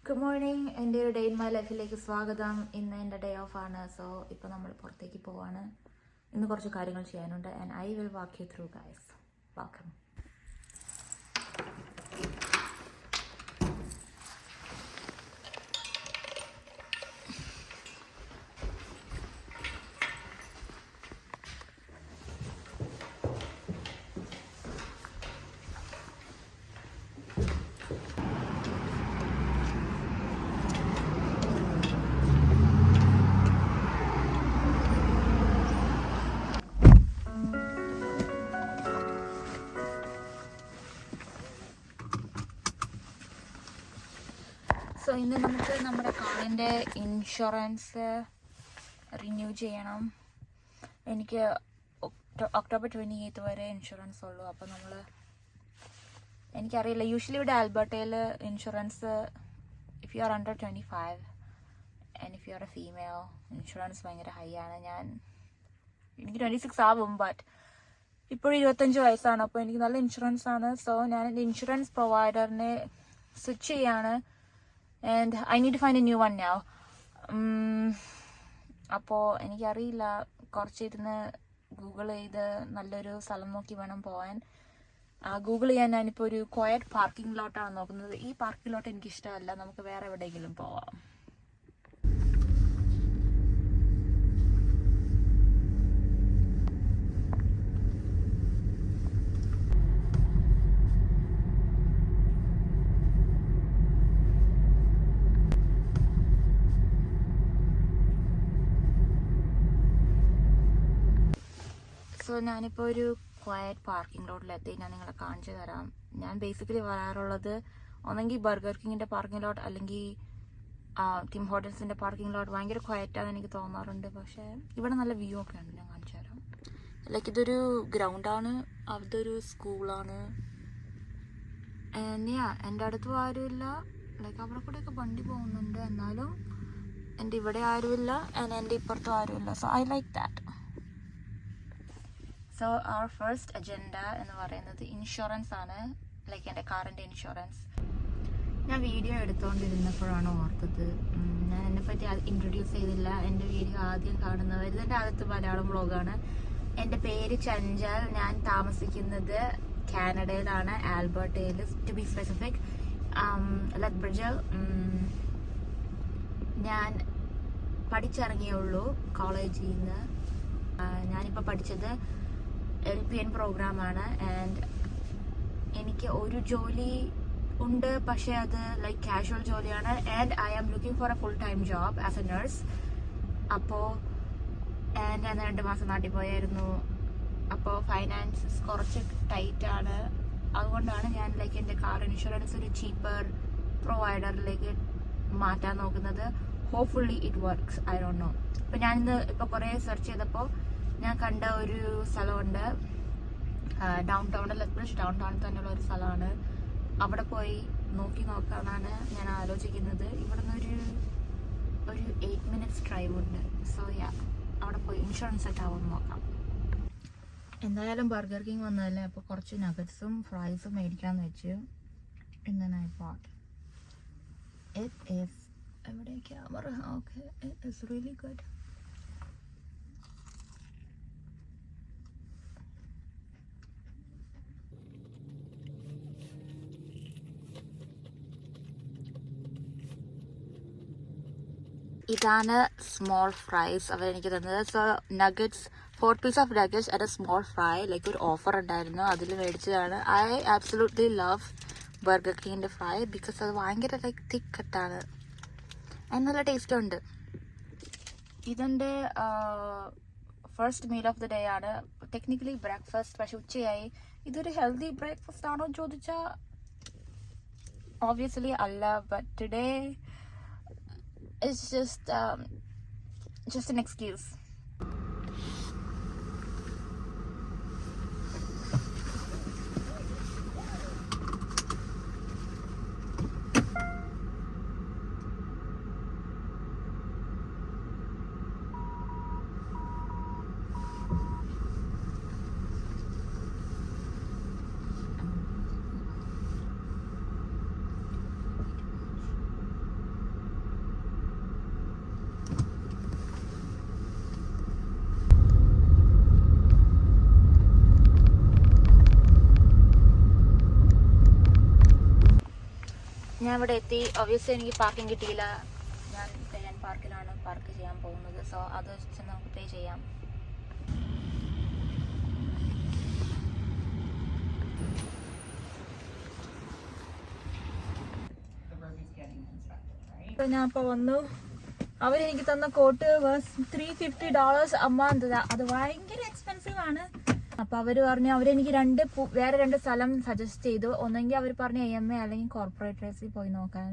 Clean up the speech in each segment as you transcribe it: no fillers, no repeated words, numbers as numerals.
Good morning. എൻ്റെ ഒരു day in my ലൈഫിലേക്ക് സ്വാഗതം. ഇന്ന് എൻ്റെ ഡേ ഓഫ് ആണ്. സോ ഇപ്പോൾ നമ്മൾ പുറത്തേക്ക് പോവാണ്. ഇന്ന് കുറച്ച് കാര്യങ്ങൾ ചെയ്യാനുണ്ട് and I will walk you through guys. Welcome. So ഇന്ന് നമുക്ക് നമ്മുടെ കാറിൻ്റെ ഇൻഷുറൻസ് റിന്യൂ ചെയ്യണം. എനിക്ക് ഒക്ടോബർ 28 വരെ ഇൻഷുറൻസ് ഉള്ളൂ. അപ്പോൾ എനിക്കറിയില്ല, യൂഷ്വലി ഇവിടെ ആൽബർട്ടയിൽ insurance if you are under 25 and if you are a female insurance ഭയങ്കര ഹൈ ആണ്. എനിക്ക് 26 ആവും, ബട്ട് ഇപ്പോഴും 25 വയസ്സാണ്. അപ്പോൾ എനിക്ക് നല്ല ഇൻഷുറൻസ് ആണ്. സോ ഞാൻ എൻ്റെ ഇൻഷുറൻസ് പ്രൊവൈഡറിനെ സ്വിച്ച് ചെയ്യാണ്. And I need to find a new one now. അപ്പോൾ എനിക്കറിയില്ല, കുറച്ചിരുന്ന് ഗൂഗിൾ ചെയ്ത് നല്ലൊരു സ്ഥലം നോക്കി വേണം പോകാൻ. ഗൂഗിൾ ചെയ്യാൻ ഞാനിപ്പോൾ ഒരു ക്വയറ്റ് പാർക്കിംഗ് ലോട്ടാണ് നോക്കുന്നത്. ഈ പാർക്കിംഗ് ലോട്ട് എനിക്കിഷ്ടമല്ല. നമുക്ക് വേറെ എവിടെയെങ്കിലും പോവാം. സോ ഞാനിപ്പോൾ ഒരു ക്വയറ്റ് പാർക്കിംഗ് ലോട്ടിലെത്തി. ഞാൻ നിങ്ങളെ കാണിച്ചു തരാം. ഞാൻ ബേസിക്കലി വരാറുള്ളത് ഒന്നെങ്കിൽ ബർഗർ കിങ്ങിൻ്റെ പാർക്കിംഗ് ലോട്ട് അല്ലെങ്കിൽ ടിം ഹോട്ടൽസിൻ്റെ പാർക്കിംഗ് ലോട്ട്. ഭയങ്കര ക്വയറ്റാന്ന് എനിക്ക് തോന്നാറുണ്ട്. പക്ഷേ ഇവിടെ നല്ല വ്യൂ ഒക്കെ ഉണ്ട്. ഞാൻ കാണിച്ചു തരാം. ലൈക്ക് ഇതൊരു ഗ്രൗണ്ടാണ്, അതൊരു സ്കൂളാണ്. എൻ്റെ അടുത്തും ആരുമില്ല. ലൈക്ക് അവിടെ കൂടെയൊക്കെ വണ്ടി പോകുന്നുണ്ട്, എന്നാലും എൻ്റെ ഇവിടെ ആരുമില്ല, എൻ്റെ ഇപ്പുറത്തും ആരുമില്ല. So I like that. So അവർ ഫസ്റ്റ് അജണ്ട എന്ന് പറയുന്നത് ഇൻഷുറൻസ് ആണ്. ലൈക്ക് എൻ്റെ കാറിൻ്റെ ഇൻഷുറൻസ്. ഞാൻ വീഡിയോ എടുത്തുകൊണ്ടിരുന്നപ്പോഴാണ് ഓർത്തത്, ഞാൻ എന്നെപ്പറ്റി ഇൻട്രൊഡ്യൂസ് ചെയ്തില്ല. എൻ്റെ വീഡിയോ ആദ്യം കാണുന്നവർ, ഇതിൻ്റെ ആദ്യത്തെ മലയാളം വ്ളോഗാണ്. എൻ്റെ പേര് ചഞ്ചൽ. ഞാൻ താമസിക്കുന്നത് കാനഡയിലാണ്, ആൽബർട്ടയിൽ, ടു ബി സ്പെസിഫിക് ലത്ബ്രിഡ്ജ്. ഞാൻ പഠിച്ചിറങ്ങിയുള്ളൂ കോളേജിൽ നിന്ന്. ഞാനിപ്പോൾ പഠിച്ചത് LPN പ്രോഗ്രാമാണ്. ആൻഡ് എനിക്ക് ഒരു ജോലി ഉണ്ട്, പക്ഷേ അത് ലൈക്ക് കാഷ്വൽ ജോലിയാണ്. And I am looking for a full time job as a nurse. അപ്പോൾ ഞാൻ 2 മാസം നാട്ടിൽ പോയായിരുന്നു. അപ്പോൾ ഫൈനാൻസസ് കുറച്ച് ടൈറ്റാണ്. അതുകൊണ്ടാണ് ഞാൻ ലൈക്ക് എൻ്റെ കാർ ഇൻഷുറൻസ് ഒരു ചീപ്പർ പ്രൊവൈഡറിലേക്ക് മാറ്റാൻ നോക്കുന്നത്. Hopefully it works. I don't no. അപ്പോൾ ഞാനിന്ന് ഇപ്പോൾ കുറേ സെർച്ച് ചെയ്തപ്പോൾ ഞാൻ കണ്ട ഒരു സ്ഥലമുണ്ട് ഡൗൺ ടൗണിൽ. ലത്ബ്രിഡ്ജ് ഡൗൺ ടൗണിൽ തന്നെയുള്ള ഒരു സ്ഥലമാണ്. അവിടെ പോയി നോക്കാമെന്നാണ് ഞാൻ ആലോചിക്കുന്നത്. ഇവിടെ നിന്ന് ഒരു 8 minutes ഡ്രൈവ് ഉണ്ട്. സോ അവിടെ പോയി ഇൻഷുറൻസ് സെറ്റ് ആവുമെന്ന് നോക്കാം. എന്തായാലും ബർഗർ കിങ് വന്നതല്ലേ, അപ്പോൾ കുറച്ച് നഗറ്റ്സും ഫ്രൈസും മേടിക്കാമെന്ന് വെച്ചു. And I bought. It is എവിടെ camera? Okay, it is really good. ഇതാണ് സ്മോൾ ഫ്രൈസ് അവരെനിക്ക് തന്നത്. So nuggets 4 pieces of nuggets and a small fry. Like ഒരു ഓഫർ ഉണ്ടായിരുന്നു, അതിൽ മേടിച്ചതാണ്. ഐ ആബ്സല്യൂട്ട്ലി ലവ് ബർഗർ കിങ്ങിൻ്റെ ഫ്രൈ ബിക്കോസ് അത് ഭയങ്കര ലൈക്ക് തിക്ക് കട്ടാണ് ആൻഡ് നല്ല ടേസ്റ്റും ഉണ്ട്. ഇതെൻ്റെ first meal of the day ആണ്. ടെക്നിക്കലി ബ്രേക്ക്ഫാസ്റ്റ്, പക്ഷെ ഉച്ചയായി. ഇതൊരു ഹെൽത്തി ബ്രേക്ക്ഫാസ്റ്റ് ആണോ ചോദിച്ചാൽ ഓബ്വിയസ്ലി അല്ല. But today it's just an excuse. ഞാൻ ഇവിടെ എത്തി. ഒബ്വിയസ്ലി എനിക്ക് പാർക്കിംഗ് കിട്ടിയില്ല. ഞാൻ പെയ്യാൻ പാർക്കിലാണ് പാർക്ക് ചെയ്യാൻ പോകുന്നത്. സോ അത് വെച്ച് നമുക്ക് പേ ചെയ്യാം. ഞാൻ ഇപ്പോൾ വന്നു. അവരെനിക്ക് തന്ന കോട്ട് $350 a month. അത് ഭയങ്കര എക്സ്പെൻസീവ് ആണ്. അപ്പോൾ അവർ പറഞ്ഞു, അവരെനിക്ക് വേറെ രണ്ട് സ്ഥലം സജസ്റ്റ് ചെയ്തു. ഒന്നെങ്കിൽ അവർ പറഞ്ഞു AMA അല്ലെങ്കിൽ കോർപ്പറേറ്റ് റേസിൽ പോയി നോക്കാൻ.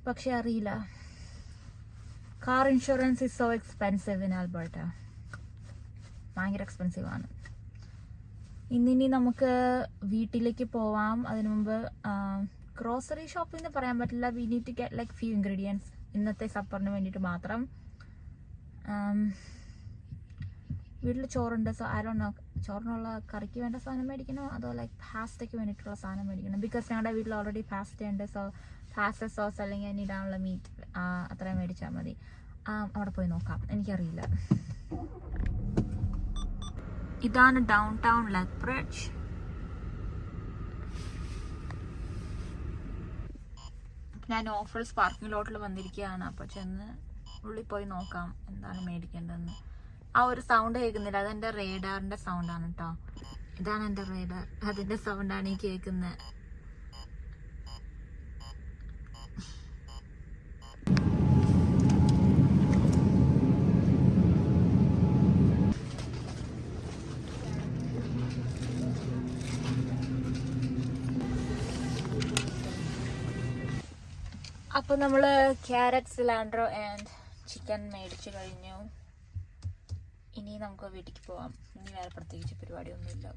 പക്ഷെ അറിയില്ല, car insurance is so expensive in Alberta. ഭയങ്കര എക്സ്പെൻസീവ് ആണ്. ഇന്നിനി നമുക്ക് വീട്ടിലേക്ക് പോവാം. അതിനു മുമ്പ് ഗ്രോസറി ഷോപ്പിൽ നിന്ന് പറയാൻ പറ്റില്ല. We need to get like few ingredients ഇന്നത്തെ സപ്പറിന് വേണ്ടിയിട്ട് മാത്രം. വീട്ടിൽ ചോറുണ്ട്. സോ ഐ ഡോണ്ട് നോ, ചോറിനുള്ള കറിക്ക് വേണ്ട സാധനം മേടിക്കണോ അതോ ലൈക്ക് പാസ്റ്റയ്ക്ക് വേണ്ടിയിട്ടുള്ള സാധനം മേടിക്കണം. ബിക്കോസ് ഞങ്ങളുടെ വീട്ടിൽ ഓൾറെഡി പാസ്റ്റ ഉണ്ട്. സോ പാസ്റ്റ സോസ് അല്ലെങ്കിൽ അതിനിടാനുള്ള മീറ്റ് അത്രയും മേടിച്ചാൽ മതി. അവിടെ പോയി നോക്കാം, എനിക്കറിയില്ല. ഇതാണ് ഡൗൺ ടൗൺ ലെത്ത്ബ്രിഡ്ജ്. ഞാൻ ഓഫേഴ്സ് പാർക്കിംഗ് ലോട്ടിൽ വന്നിരിക്കുകയാണ്. അപ്പോൾ ചെന്ന് ഉള്ളിൽ പോയി നോക്കാം എന്താണ് മേടിക്കേണ്ടതെന്ന്. ആ ഒരു സൗണ്ട് കേൾക്കുന്നില്ല, അതെൻ്റെ റേഡാറിൻ്റെ സൗണ്ടാണ് കേട്ടോ. ഇതാണ് എൻ്റെ റേഡാർ, അതിൻ്റെ സൗണ്ടാണ് ഈ കേൾക്കുന്നത്. അപ്പോൾ നമ്മൾ ക്യാരറ്റ്, സിലാൻഡ്രോ ആൻഡ് ചിക്കൻ മേടിച്ചു കഴിഞ്ഞു. ഇനി നമുക്ക് വീട്ടിലേക്ക് പോവാം. ഇനി വേറെ പ്രത്യേകിച്ച് പരിപാടിയൊന്നുമില്ല.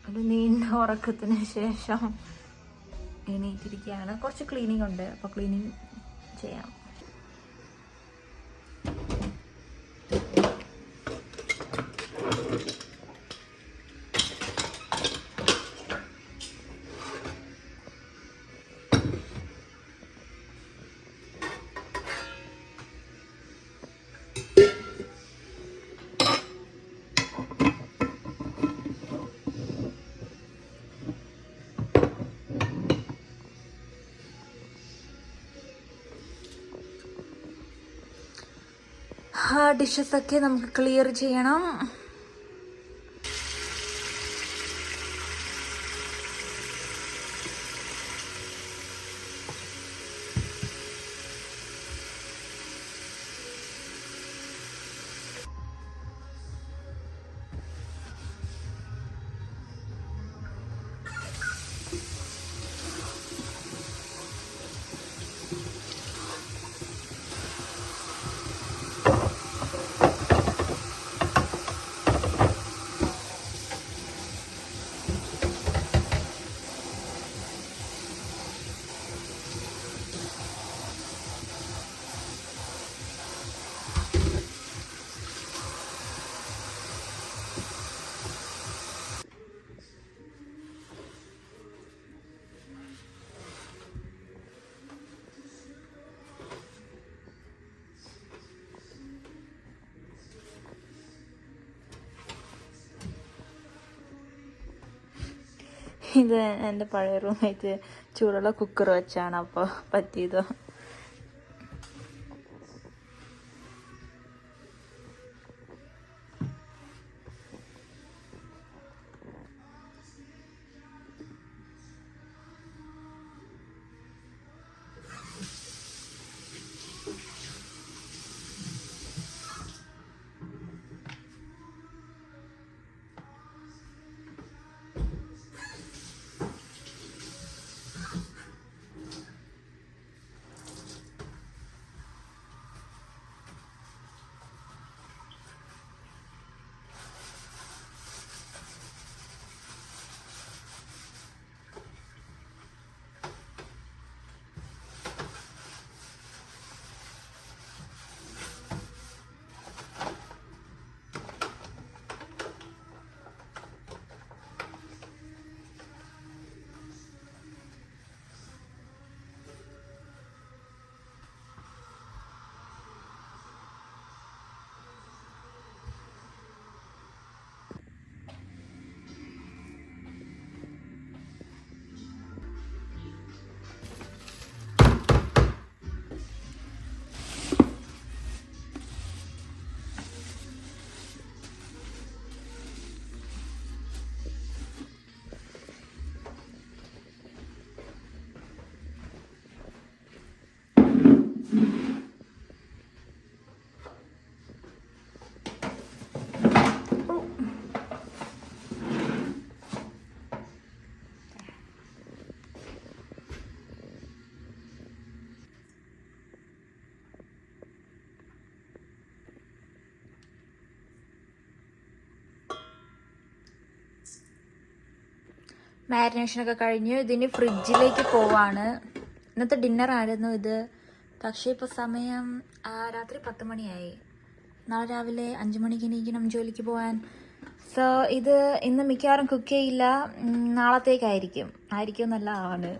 ഒരു നീണ്ട ഉറക്കത്തിന് ശേഷം എണീറ്റിരിക്കുകയാണ്. കുറച്ച് ക്ലീനിങ് ഉണ്ട്, അപ്പോൾ ക്ലീനിങ് ചെയ്യാം. ഡിഷസ് ഒക്കെ നമുക്ക് ക്ലിയർ ചെയ്യണം. ഇത് എൻ്റെ പഴയ റൂമേറ്റ് ചൂടുള്ള കുക്കർ വെച്ചാണ് അപ്പോൾ പറ്റിയത്. മാരിനേഷനൊക്കെ കഴിഞ്ഞു. ഇതിന് ഫ്രിഡ്ജിലേക്ക് പോവാണ്. ഇന്നത്തെ ഡിന്നറായിരുന്നു ഇത്. പക്ഷേ ഇപ്പോൾ സമയം രാത്രി 10 മണിയായി. നാളെ രാവിലെ 5 മണിക്ക് എണീക്കണം ജോലിക്ക് പോകാൻ. സോ ഇത് ഇന്ന് മിക്കവാറും കുക്ക് ചെയ്യില്ല, നാളത്തേക്കായിരിക്കും എന്നല്ല ആണ്.